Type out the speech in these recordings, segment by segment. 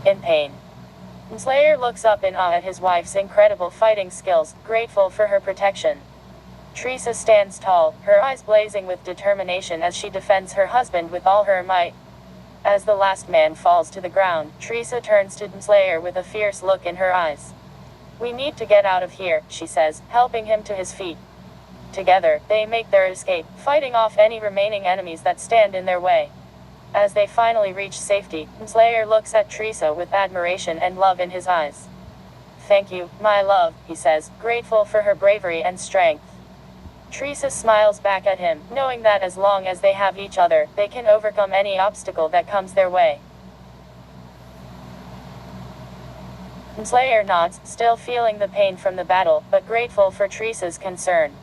in pain. Doomslayer looks up in awe at his wife's incredible fighting skills, grateful for her protection. Treesa stands tall, her eyes blazing with determination as she defends her husband with all her might. As the last man falls to the ground, Treesa turns to Doomslayer with a fierce look in her eyes. "We need to get out of here," she says, helping him to his feet. Together, they make their escape, fighting off any remaining enemies that stand in their way. As they finally reach safety, Doomslayer looks at Treesa with admiration and love in his eyes. "Thank you, my love," he says, grateful for her bravery and strength. Treesa smiles back at him, knowing that as long as they have each other, they can overcome any obstacle that comes their way. Doomslayer nods, still feeling the pain from the battle, but grateful for Treesa's concern.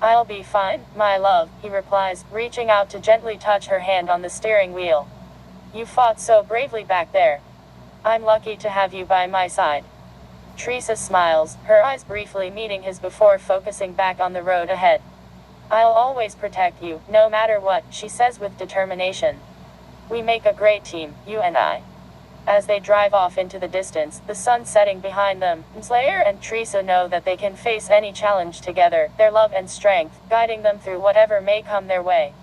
"I'll be fine, my love," he replies, reaching out to gently touch her hand on the steering wheel. "You fought so bravely back there. I'm lucky to have you by my side." Treesa smiles, her eyes briefly meeting his before focusing back on the road ahead. "I'll always protect you, no matter what," she says with determination. "We make a great team, you and I." As they drive off into the distance, the sun setting behind them, Doomslayer and Treesa know that they can face any challenge together, their love and strength, guiding them through whatever may come their way.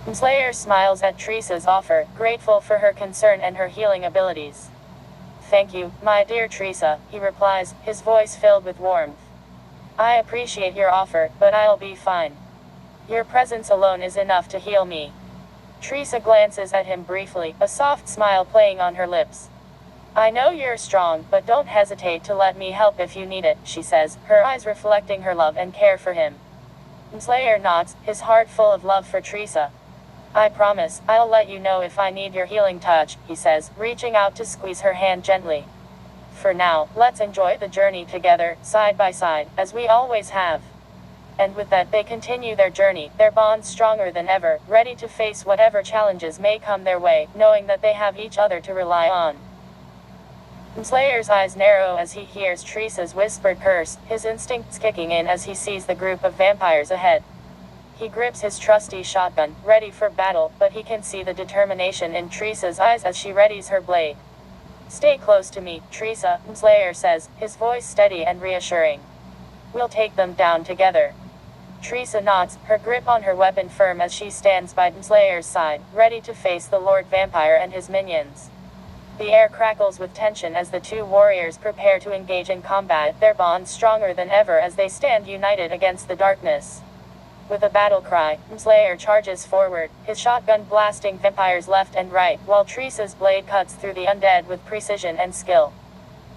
Doomslayer smiles at Treesa's offer, grateful for her concern and her healing abilities. "Thank you, my dear Treesa," he replies, his voice filled with warmth. "I appreciate your offer, but I'll be fine. Your presence alone is enough to heal me." Treesa glances at him briefly, a soft smile playing on her lips. "I know you're strong, but don't hesitate to let me help if you need it," she says, her eyes reflecting her love and care for him. Doomslayer nods, his heart full of love for Treesa. "I promise, I'll let you know if I need your healing touch," he says, reaching out to squeeze her hand gently. "For now, let's enjoy the journey together, side by side, as we always have." And with that, they continue their journey, their bond stronger than ever, ready to face whatever challenges may come their way, knowing that they have each other to rely on. Doomslayer's eyes narrow as he hears Treesa's whispered curse, his instincts kicking in as he sees the group of vampires ahead. He grips his trusty shotgun, ready for battle, but he can see the determination in Treesa's eyes as she readies her blade. "Stay close to me, Treesa," Doomslayer says, his voice steady and reassuring. "We'll take them down together." Treesa nods, her grip on her weapon firm as she stands by Doomslayer's side, ready to face the Lord Vampire and his minions. The air crackles with tension as the two warriors prepare to engage in combat, their bond stronger than ever as they stand united against the darkness. With a battle cry, Doomslayer charges forward, his shotgun blasting vampires left and right, while Treesa's blade cuts through the undead with precision and skill.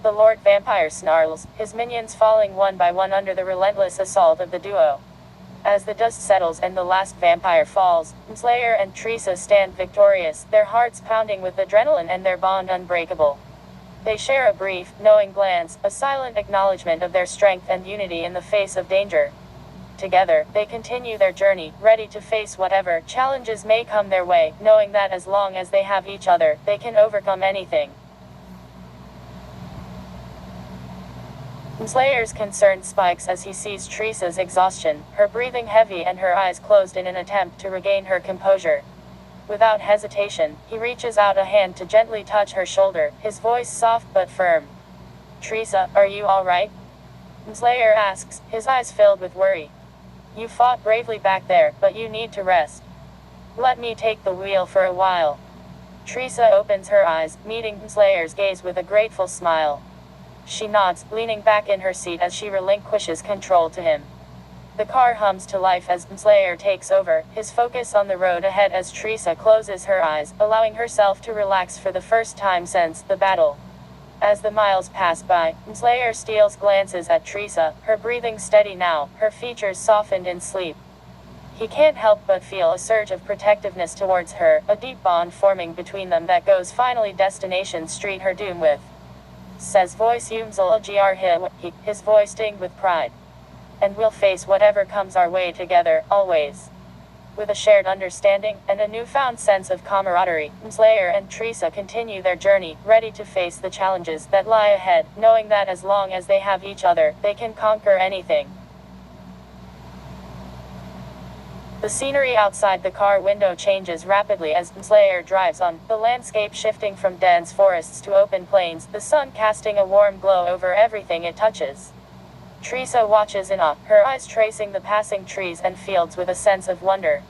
The Lord Vampire snarls, his minions falling one by one under the relentless assault of the duo. As the dust settles and the last vampire falls, Doomslayer and Treesa stand victorious, their hearts pounding with adrenaline and their bond unbreakable. They share a brief, knowing glance, a silent acknowledgement of their strength and unity in the face of danger. Together, they continue their journey, ready to face whatever challenges may come their way, knowing that as long as they have each other, they can overcome anything. Doomslayer's concern spikes as he sees Treesa's exhaustion, her breathing heavy and her eyes closed in an attempt to regain her composure. Without hesitation, he reaches out a hand to gently touch her shoulder, his voice soft but firm. "Treesa, are you all right?" Doomslayer asks, his eyes filled with worry. "You fought bravely back there, but you need to rest. Let me take the wheel for a while." Treesa opens her eyes, meeting Doomslayer's gaze with a grateful smile. She nods, leaning back in her seat as she relinquishes control to him. The car hums to life as Doomslayer takes over, his focus on the road ahead as Treesa closes her eyes, allowing herself to relax for the first time since the battle. As the miles pass by, Doomslayer steals glances at Treesa, her breathing steady now, her features softened in sleep. He can't help but feel a surge of protectiveness towards her, a deep bond forming between them that goes finally destination street her doom with. Says voice his voice tinged with pride. "And we'll face whatever comes our way together, always." With a shared understanding, and a newfound sense of camaraderie, Doomslayer and Treesa continue their journey, ready to face the challenges that lie ahead, knowing that as long as they have each other, they can conquer anything. The scenery outside the car window changes rapidly as Doomslayer drives on, the landscape shifting from dense forests to open plains, the sun casting a warm glow over everything it touches. Treesa watches in awe, her eyes tracing the passing trees and fields with a sense of wonder.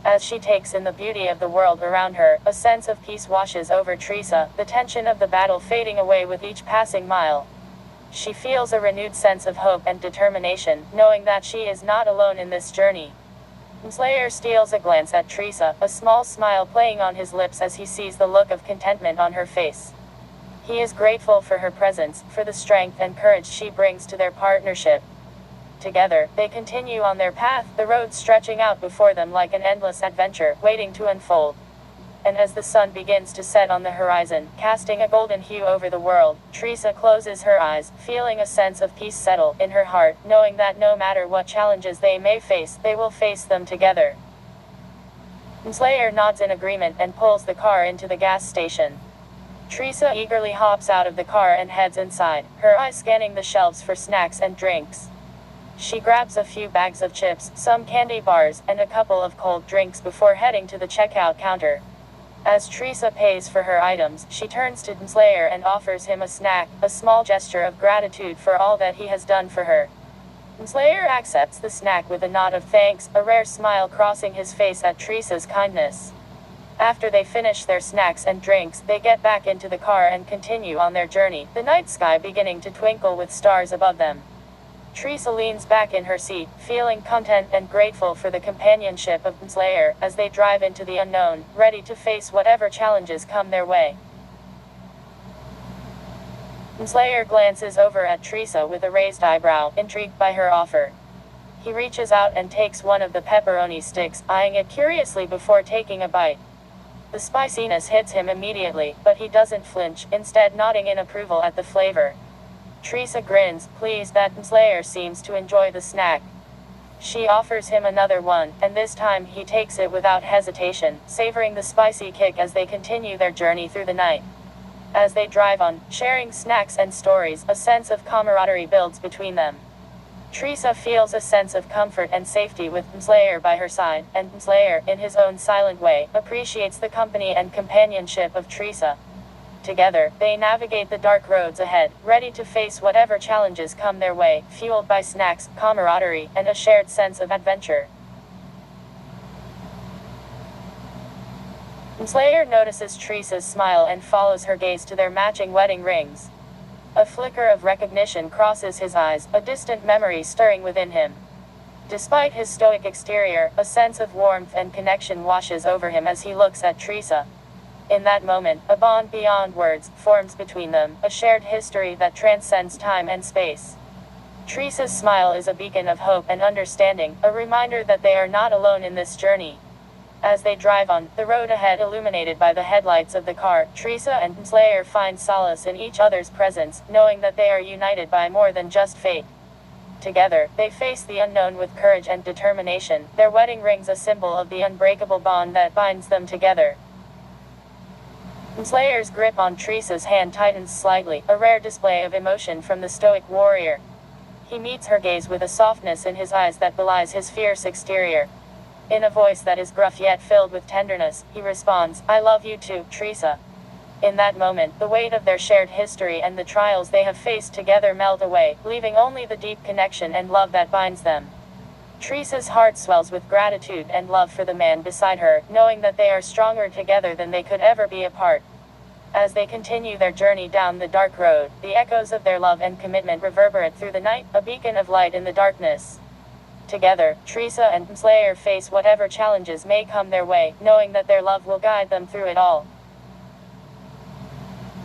As she takes in the beauty of the world around her, a sense of peace washes over Treesa, the tension of the battle fading away with each passing mile. She feels a renewed sense of hope and determination, knowing that she is not alone in this journey. Doomslayer steals a glance at Treesa, a small smile playing on his lips as he sees the look of contentment on her face. He is grateful for her presence, for the strength and courage she brings to their partnership. Together, they continue on their path, the road stretching out before them like an endless adventure, waiting to unfold. And as the sun begins to set on the horizon, casting a golden hue over the world, Treesa closes her eyes, feeling a sense of peace settle in her heart, knowing that no matter what challenges they may face, they will face them together. Doomslayer nods in agreement and pulls the car into the gas station. Treesa eagerly hops out of the car and heads inside, her eyes scanning the shelves for snacks and drinks. She grabs a few bags of chips, some candy bars, and a couple of cold drinks before heading to the checkout counter. As Treesa pays for her items, she turns to Doomslayer and offers him a snack, a small gesture of gratitude for all that he has done for her. Doomslayer accepts the snack with a nod of thanks, a rare smile crossing his face at Treesa's kindness. After they finish their snacks and drinks, they get back into the car and continue on their journey, the night sky beginning to twinkle with stars above them. Treesa leans back in her seat, feeling content and grateful for the companionship of Doomslayer, as they drive into the unknown, ready to face whatever challenges come their way. Doomslayer glances over at Treesa with a raised eyebrow, intrigued by her offer. He reaches out and takes one of the pepperoni sticks, eyeing it curiously before taking a bite. The spiciness hits him immediately, but he doesn't flinch, instead nodding in approval at the flavor. Treesa grins, pleased that Doomslayer seems to enjoy the snack. She offers him another one, and this time he takes it without hesitation, savoring the spicy kick as they continue their journey through the night. As they drive on, sharing snacks and stories, a sense of camaraderie builds between them. Treesa feels a sense of comfort and safety with Doomslayer by her side, and Doomslayer, in his own silent way, appreciates the company and companionship of Treesa. Together, they navigate the dark roads ahead, ready to face whatever challenges come their way, fueled by snacks, camaraderie, and a shared sense of adventure. Doomslayer notices Treesa's smile and follows her gaze to their matching wedding rings. A flicker of recognition crosses his eyes, a distant memory stirring within him. Despite his stoic exterior, a sense of warmth and connection washes over him as he looks at Treesa. In that moment, a bond beyond words forms between them, a shared history that transcends time and space. Treesa's smile is a beacon of hope and understanding, a reminder that they are not alone in this journey. As they drive on, the road ahead illuminated by the headlights of the car, Treesa and Doomslayer find solace in each other's presence, knowing that they are united by more than just fate. Together, they face the unknown with courage and determination, their wedding rings a symbol of the unbreakable bond that binds them together. Doomslayer's grip on Treesa's hand tightens slightly, a rare display of emotion from the stoic warrior. He meets her gaze with a softness in his eyes that belies his fierce exterior. In a voice that is gruff yet filled with tenderness, he responds, "I love you too, Treesa." In that moment, the weight of their shared history and the trials they have faced together melt away, leaving only the deep connection and love that binds them. Treesa's heart swells with gratitude and love for the man beside her, knowing that they are stronger together than they could ever be apart. As they continue their journey down the dark road, the echoes of their love and commitment reverberate through the night, a beacon of light in the darkness. Together, Treesa and Doomslayer face whatever challenges may come their way, knowing that their love will guide them through it all.